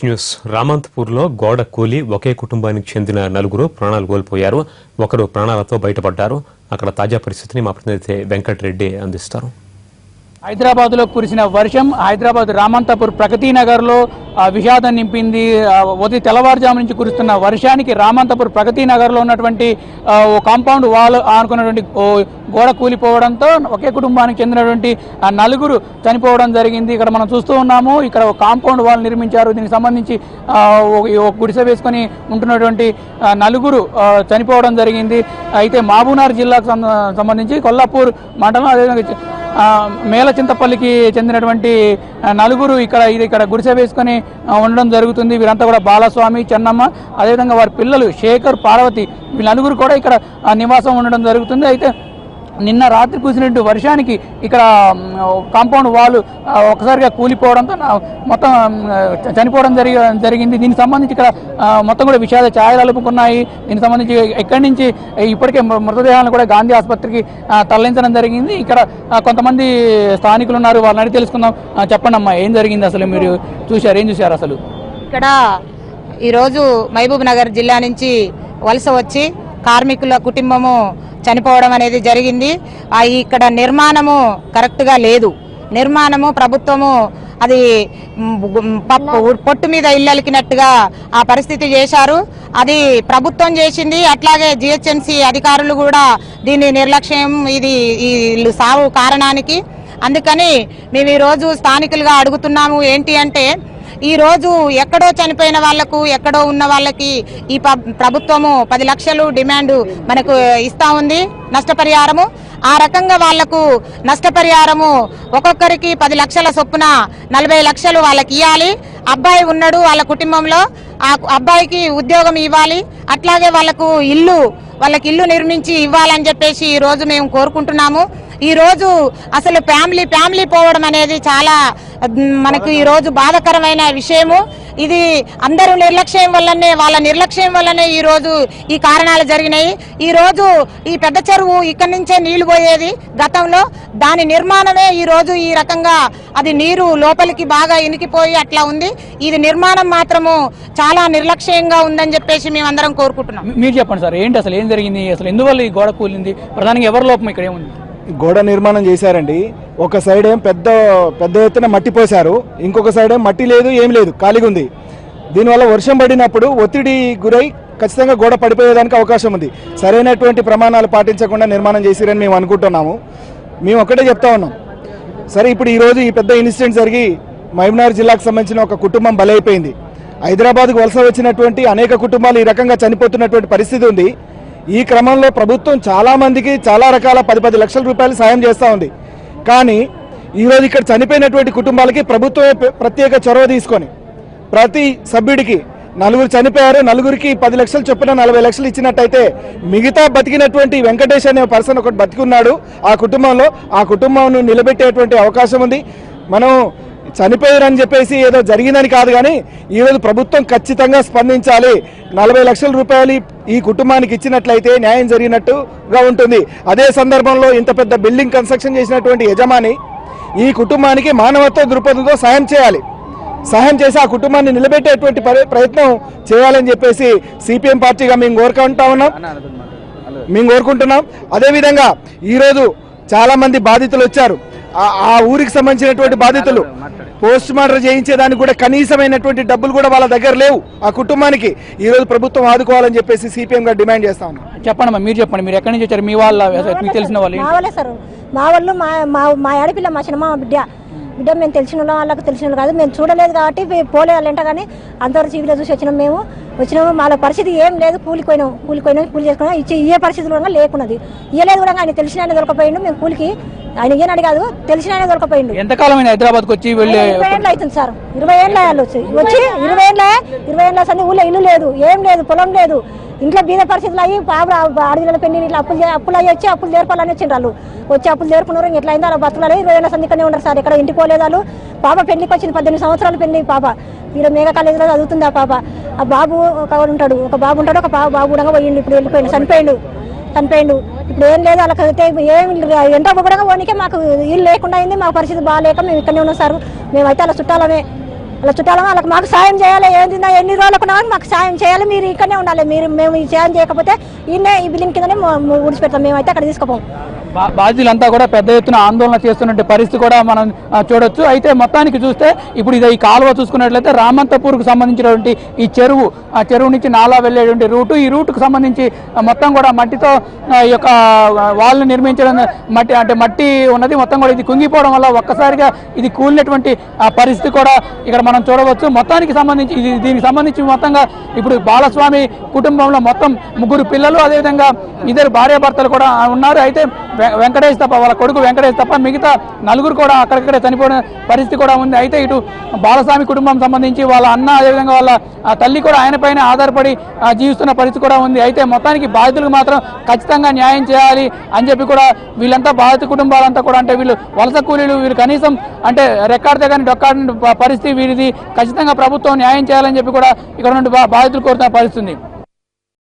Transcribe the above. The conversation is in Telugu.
న్యూస్. రామంతపూర్లో గోడ కూలి ఒకే కుటుంబానికి చెందిన నలుగురు ప్రాణాలు కోల్పోయారు. ఒకరు ప్రాణాలతో బయటపడ్డారు. అక్కడ తాజా పరిస్థితిని మా ప్రతినిధి వెంకటరెడ్డి అందిస్తారు. హైదరాబాద్ లో కురిసిన వర్షం హైదరాబాద్ రామంతపూర్ ప్రగతి నగర్ లో విషాదం నింపింది. ఉదయం తెల్లవారుజాము నుంచి కురుస్తున్న వర్షానికి రామంతపూర్ ప్రగతి నగర్ లో ఉన్నటువంటి కాంపౌండ్ వాల్ ఆనుకున్నటువంటి గోడ కూలిపోవడంతో ఒకే కుటుంబానికి చెందినటువంటి నలుగురు చనిపోవడం జరిగింది. ఇక్కడ మనం చూస్తూ ఉన్నాము. ఇక్కడ కాంపౌండ్ వాల్ నిర్మించారు. దీనికి సంబంధించి గుడిసె వేసుకొని ఉంటున్నటువంటి నలుగురు చనిపోవడం జరిగింది. అయితే మహబూబ్నగర్ జిల్లాకు సంబంధించి కొల్లాపూర్ మండలం అదేవిధంగా మేలచింతపల్లికి చెందినటువంటి నలుగురు ఇక్కడ గుడిసె వేసుకొని ఉండడం జరుగుతుంది. వీరంతా కూడా బాలస్వామి, చెన్నమ్మ, అదేవిధంగా వారి పిల్లలు శేఖర్, పార్వతి, వీళ్ళ నలుగురు కూడా ఇక్కడ నివాసం ఉండడం జరుగుతుంది. అయితే నిన్న రాత్రి కురిసినటువంటి వర్షానికి ఇక్కడ కాంపౌండ్ వాల్ ఒకసారిగా కూలిపోవడంతో మొత్తం చనిపోవడం జరిగింది. దీనికి సంబంధించి ఇక్కడ మొత్తం కూడా విషాద ఛాయలు అలుపుకున్నాయి. దీనికి సంబంధించి ఇక్కడి నుంచి ఇప్పటికే మృతదేహాలను కూడా గాంధీ ఆసుపత్రికి తరలించడం జరిగింది. ఇక్కడ కొంతమంది స్థానికులు ఉన్నారు, వాళ్ళని అడిగి తెలుసుకుందాం. చెప్పండి అమ్మా, ఏం జరిగింది అసలు? మీరు ఏం చూశారు అసలు? ఇక్కడ ఈరోజు మహబూబ్ నగర్ జిల్లా నుంచి వలస వచ్చి కార్మికుల కుటుంబము చనిపోవడం అనేది జరిగింది. ఇక్కడ నిర్మాణము కరెక్ట్గా లేదు. నిర్మాణము ప్రభుత్వము అది పొట్టు మీద ఇల్లలికినట్టుగా ఆ పరిస్థితి చేశారు. అది ప్రభుత్వం చేసింది. అట్లాగే జిహెచ్ఎంసీ అధికారులు కూడా దీన్ని నిర్లక్ష్యం, ఇది ఈ సావు కారణానికి. అందుకని మేము ఈరోజు స్థానికులుగా అడుగుతున్నాము ఏంటి అంటే, ఈరోజు ఎక్కడో చనిపోయిన వాళ్లకు, ఎక్కడో ఉన్న వాళ్ళకి ఈ ప్రభుత్వము 10 లక్షలు డిమాండ్ మనకు ఇస్తా ఉంది నష్టపరిహారము. ఆ రకంగా వాళ్లకు నష్టపరిహారము ఒక్కొక్కరికి 10 లక్షల చొప్పున 40 లక్షలు వాళ్ళకి ఇవ్వాలి. అబ్బాయి ఉన్నాడు వాళ్ళ కుటుంబంలో, ఆ అబ్బాయికి ఉద్యోగం ఇవ్వాలి. అట్లాగే వాళ్ళకి ఇల్లు నిర్మించి ఇవ్వాలని చెప్పేసి ఈ రోజు మేము కోరుకుంటున్నాము. ఈ రోజు అసలు ఫ్యామిలీ పోవడం అనేది చాలా మనకు ఈ రోజు బాధాకరమైన విషయము. ఇది అందరూ వాళ్ళ నిర్లక్ష్యం వల్లనే ఈ రోజు ఈ కారణాలు జరిగినాయి. ఈ రోజు ఈ పెద్ద చెరువు ఇక్కడి నుంచే నీళ్లు పోయేది గతంలో. దాని నిర్మాణమే ఈ రోజు ఈ రకంగా అది నీరు లోపలికి బాగా ఇనికిపోయి అట్లా ఉంది. ఇది నిర్మాణం మాత్రము చాలా నిర్లక్ష్యంగా ఉందని చెప్పేసి మేమందరం కోరుకుంటున్నాం. మీరు చెప్పండి సార్, ఏంటి అసలు ఏం జరిగింది? అసలు ఎందువల్ల ఈ గోడ కూలింది? ప్రధానంగా ఎవరి లోపం ఇక్కడ ఏముంది? గోడ నిర్మాణం చేశారండి. ఒక సైడ్ ఏం పెద్ద ఎత్తున మట్టి పోశారు, ఇంకొక సైడ్ ఏం మట్టి లేదు, ఏం లేదు, ఖాళీగా ఉంది. దీనివల్ల వర్షం పడినప్పుడు ఒత్తిడి గురై ఖచ్చితంగా గోడ పడిపోయేదానికి అవకాశం ఉంది. సరైనటువంటి ప్రమాణాలు పాటించకుండా నిర్మాణం చేసిరని మేము అనుకుంటున్నాము. మేము ఒకటే చెప్తా ఉన్నాం. సరే, ఇప్పుడు ఈరోజు ఈ పెద్ద ఇన్సిడెంట్ జరిగి మహబూబ్నగర్ జిల్లాకు సంబంధించిన ఒక కుటుంబం బలైపోయింది. హైదరాబాద్కు వలస వచ్చినటువంటి అనేక కుటుంబాలు ఈ రకంగా చనిపోతున్నటువంటి పరిస్థితి ఉంది. ఈ క్రమంలో ప్రభుత్వం చాలా మందికి చాలా రకాల 10 లక్షల రూపాయలు సాయం చేస్తూ ఉంది. కానీ ఈరోజు ఇక్కడ చనిపోయినటువంటి కుటుంబాలకి ప్రభుత్వమే ప్రత్యేక చొరవ తీసుకొని ప్రతి సభ్యుడికి నలుగురు చనిపోయారు, నలుగురికి 10 లక్షలు చొప్పున 40 లక్షలు ఇచ్చినట్టయితే మిగతా బతికినటువంటి వెంకటేష్ అనే పర్సన్ ఒకటి బతికున్నాడు ఆ కుటుంబంలో. ఆ కుటుంబం నిలబెట్టేటువంటి అవకాశం ఉంది. మనం చనిపోయారని చెప్పేసి ఏదో జరిగిందని కాదు, కానీ ఈరోజు ప్రభుత్వం ఖచ్చితంగా స్పందించాలి. 40 లక్షల రూపాయలు ఈ కుటుంబానికి ఇచ్చినట్లయితే న్యాయం జరిగినట్టుగా ఉంటుంది. అదే సందర్భంలో ఇంత పెద్ద బిల్డింగ్ కన్స్ట్రక్షన్ చేసినటువంటి యజమాని ఈ కుటుంబానికి మానవత్వ దృక్పథంతో సాయం చేయాలి. సహాయం చేసి ఆ కుటుంబాన్ని నిలబెట్టేటువంటి ప్రయత్నం చేయాలని చెప్పేసి సిపిఎం పార్టీగా మేము కోరుకుంటున్నాం. అదేవిధంగా ఈరోజు చాలా మంది బాధితులు వచ్చారు. ఆ ఊరికి సంబంధించినటువంటి బాధితులు పోస్ట్ మార్టం చేయించేదానికి కూడా కనీసమైనటువంటి డబ్బులు కూడా వాళ్ళ దగ్గర లేవు. ఆ కుటుంబానికి ఈ రోజు ప్రభుత్వం ఆదుకోవాలని చెప్పేసి సిపిఎం గా డిమాండ్ చేస్తా ఉన్నాం. చెప్పండి, మీరు చెప్పండి, మీరు ఎక్కడి నుంచి వచ్చారు? మీ వాళ్ళ మీకు తెలిసిన వాళ్ళు? మా వాళ్ళు మా ఆడపిల్ల, మా చిన్నమ్మ బిడ్డ మేము తెలిసిన వాళ్ళకి తెలిసిన వాళ్ళు కాదు. మేము చూడలేదు కాబట్టి పోలే వాళ్ళంట, కానీ అంతవరకు టీవీలో చూసి వచ్చినాము. వాళ్ళ పరిస్థితి ఏం లేదు. కూలి చేసుకున్నాం. ఇచ్చే పరిస్థితులు కూడా లేకున్నది. ఇయ్యలేదు కూడా. ఆయన తెలిసిన ఆయన దొరకపోయిండు. మేము కూలికి ఆయన ఏనాడు కాదు, తెలిసిన ఆయన దొరకపోయిండు. ఎంతకాలం హైదరాబాద్కి వచ్చి 20 ఏళ్ళు అవుతుంది సార్. 20 ఏళ్ళ వచ్చి 20 ఏళ్ళ సంది ఊళ్ళో ఇల్లు లేదు, ఏం లేదు, పొలం లేదు. ఇంట్లో బీద పరిస్థితులు అయ్యి ఆడపిల్లల పెళ్లి ఇట్లా అప్పులు అయ్యి వచ్చి అప్పులు నేర్పాలని వచ్చిండ్రు. వాళ్ళు వచ్చి అప్పులు నేర్పున్నారు. ఎట్లా అయిందో అలా బతుకులు 20 ఏళ్ళ సందికనే ఉండరు సార్. ఇక్కడ ఇంటికి పోలేదు వాళ్ళు. పాప పెళ్లికి వచ్చింది, 18 సంవత్సరాలు పెళ్లి పాప. వీళ్ళ మేఘ కాలేజీలో చదువుతుంది ఆ పాప. ఆ బాబు ఒక బాబు ఉంటాడు, ఒక బాబు కూడా పోయిండు. ఇప్పుడు వెళ్ళిపోయిండు, చనిపోయిండు. ఇప్పుడు ఏం లేదు వాళ్ళకైతే. ఏం ఎంట కూడా పోనీకే మాకు ఇల్లు లేకుండా అయింది. మా పరిస్థితి బాగాలేక మేము ఇక్కడనే ఉన్నాం సార్. మేమైతే అలా చుట్టాలమే అలా చుట్టాలమో వాళ్ళకి మాకు సాయం చేయాలి, ఏంటిందా ఎన్ని రోజులకు మాకు సాయం చేయాలి, మీరు ఇక్కడనే ఉండాలి, మేము ఈ సాయం చేయకపోతే ఈయనే ఈ బిల్డింగ్ కిందనే ఊడిచిపెడతాం, మేమైతే అక్కడ తీసుకుపోం. బాధితులంతా కూడా పెద్ద ఎత్తున ఆందోళన చేస్తున్న పరిస్థితి కూడా మనం చూడొచ్చు. అయితే మొత్తానికి చూస్తే ఇప్పుడు ఇది ఈ కాలువ చూసుకున్నట్లయితే రామంతపూర్కు సంబంధించినటువంటి ఈ చెరువు, ఆ చెరువు నుంచి నాలా వెళ్ళేటువంటి రూటు, ఈ రూటుకు సంబంధించి మొత్తం కూడా మట్టితో ఈ యొక్క వాళ్ళు నిర్మించడం మట్టి ఉన్నది, మొత్తం కూడా ఇది కుంగిపోవడం వల్ల ఒక్కసారిగా ఇది కూలినటువంటి పరిస్థితి కూడా ఇక్కడ మనం చూడవచ్చు. మొత్తానికి సంబంధించి దీనికి సంబంధించి మొత్తంగా ఇప్పుడు బాలస్వామి కుటుంబంలో మొత్తం 3 పిల్లలు, అదేవిధంగా 2 భార్యాభర్తలు కూడా ఉన్నారు. అయితే వెంకటేష్ తప్ప, వాళ్ళ కొడుకు వెంకటేష్ తప్ప మిగతా 4 కూడా అక్కడిక్కడే చనిపోయిన పరిస్థితి కూడా ఉంది. అయితే ఇటు బాలస్వామి కుటుంబం సంబంధించి వాళ్ళ అన్న, అదేవిధంగా వాళ్ళ తల్లి కూడా ఆయన పైన ఆధారపడి జీవిస్తున్న పరిస్థితి కూడా ఉంది. అయితే మొత్తానికి బాధితులకు మాత్రం ఖచ్చితంగా న్యాయం చేయాలి అని చెప్పి కూడా వీళ్ళంతా బాధిత కుటుంబాలంతా కూడా, అంటే వీళ్ళు వలస కూలీలు, వీళ్ళు కనీసం అంటే రెక్కాడితే కానీ డొక్కాడిన పరిస్థితి వీరిది, ఖచ్చితంగా ప్రభుత్వం న్యాయం చేయాలని చెప్పి కూడా ఇక్కడ నుండి బాధితులు కోరుతున్న పరిస్థితి ఉంది.